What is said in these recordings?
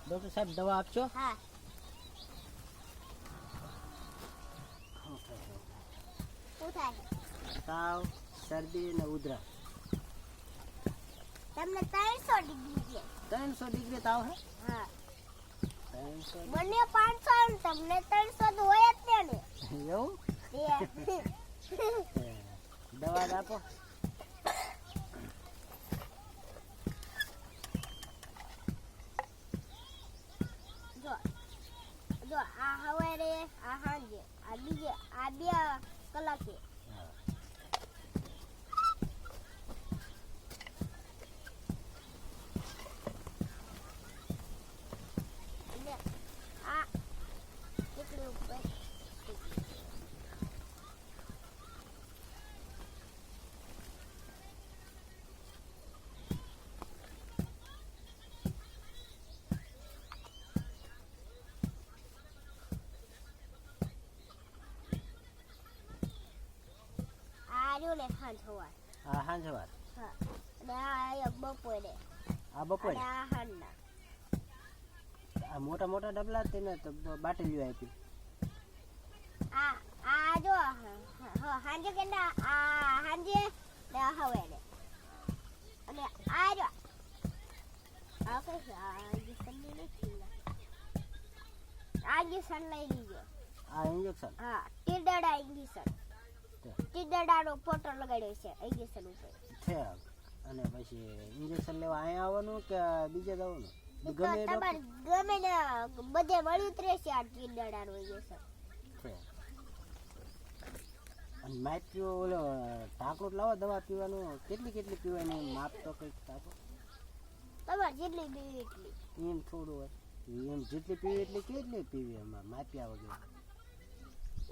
Doctor સાહેબ દવા આપશો? હા. શું થાય? તાવ, શરદી ને ઉધરા. તમને 300 ડિગ્રી છે. 300 ડિગ્રી તાવ હે? હા. 300 મને 500 ને તમને 300 તો હોય જ ને. એવું? દવા જ આપો. જો આ હવારે આ સાંજે આ બીજે આ 2 કલાકે. આ કેટલું ઉપર ને ખાન સવાર. હા સાંજ સવાર. હા. અને આ એક બપોરે. આ બપોરે? અને આ હાંજના. આ મોટા મોટા ડબલા તેને તો બાટલીઓ આપી. આ જો હાંજે કે ના આ હાંજે ને આ હવારે. અને આ જો આ કઈ આ ઇન્જેક્શન નથી. આ ઇન્જેક્શન લઈ લીજો. આ ઇન્જેક્શન? હા, ટીડડા ઇન્જેક્શન. ટીડડાનો ફોટો લગાડ્યો છે ઇન્જેક્શન ઉપર. છે. અને પછી ઇન્જેક્શન લેવા અહીંયા આવવાનું કે બીજે જવાનું? ગમે ને બધે મળ્યું જ રહેશે આ ટીડડાનું ઇન્જેક્શન. છે. અને માપ પીવો ઓલો ઢાંકણું લાવો દવા પીવાનું. કેટલી પીવાની માપ તો કંઈક આપો. તમારે જેટલી પીવી એટલી. એમ થોડું હોય એમ જેટલી પીવી એટલી કેટલી પીવી એમાં માપ્યા વગર?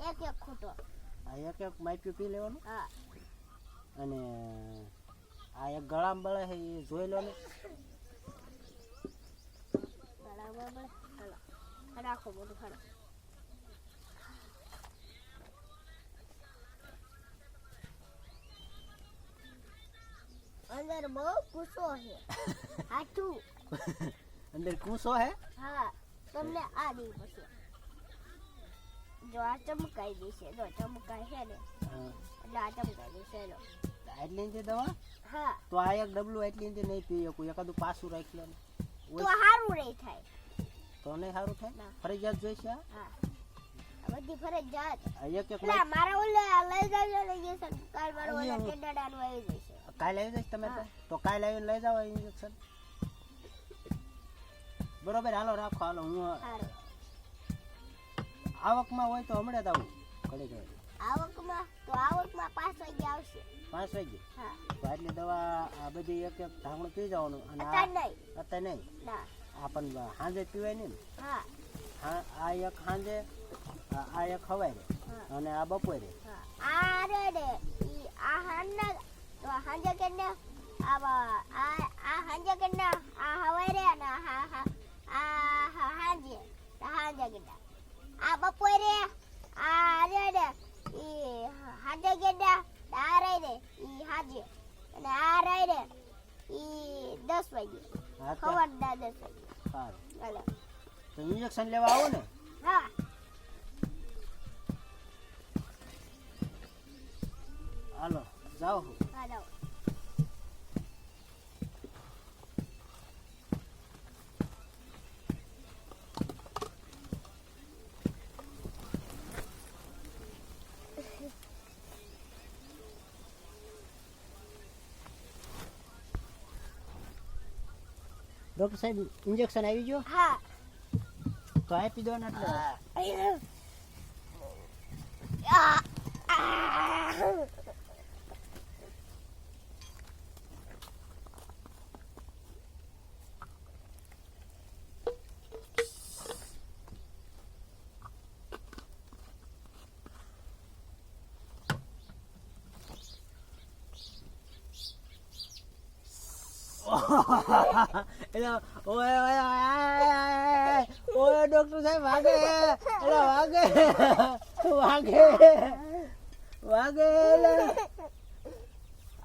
એક ખૂટો. આ એક માપ્યું પી લેવાનું. હા. અને આ એક ગળામાં બળે છે એ જોઈ લો ને. ગળામાં બળે? હાલો રાખો બધું હાલો. અંદર બહુ કૂસો છે. હાચું. અંદર કૂસો હે? હા. તમને આ દી પછી જો આ ચમકાઈ દેશે. જો ચમકાય છે ને એટલે આ ચમકાઈ દેશે. એનો આટલી ઇંચે દવા? હા. તો આ એક ડબલું આટલી ઇંચે નહીં પી શકું. એકાદું પાછું રાખી લે. તો સારું નહીં થાય. તો નહીં સારું થાય? ફરજિયાત જોઈશે? હા. આ બધી ફરજિયાત. એક મારા ઓલા લઈ જાજો લઈ જશે. કાલ મારો ઓલા ટેડાડાનું આવી જશે. કાલે આવી જશે તમે? તો કાલે આવીને લઈ જાઓ ઇન્જેક્શન. બરોબર હાલો રાખો. હાલો હું આવકમાં હોય તો હમણાં જ આવું. ઘડી ઘડી આવકમાં 5 વાગે આવશે. 5 વાગે? હા. તો આટલી દવા આ બધી એક ઢાંકણું પી જવાનું. અને અત્યારે નહીં ના. આ પણ સાંજે પીવાય નહીં ને? હા. આ એક સાંજે, આ એક સવારે અને આ બપોરે. આ રે ઈ આ હાંજે તો હાંજે કે ને આ હાંજે કે ને આ સવારે અને આ હાંજે કે આ બપોરે આ રે ઈ હાંજે કે ને આ રે ઈ હાંજે અને આ રે ઈ 10 વાગે. સવારના 10 વાગે. સારું. હાલો. તો ઇન્જેક્શન લેવા આવો ને? હા. હાલો જાઓ. હાલો. ડોક્ટર સાહેબ ઇન્જેક્શન આવી ગયો? હા. તો આપી દો ને. એટલે ઓય ડોક્ટર સાહેબ વાગે. વાગે.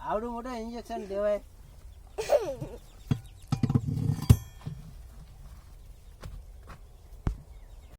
આવડું મોટું ઇન્જેક્શન દેવાય?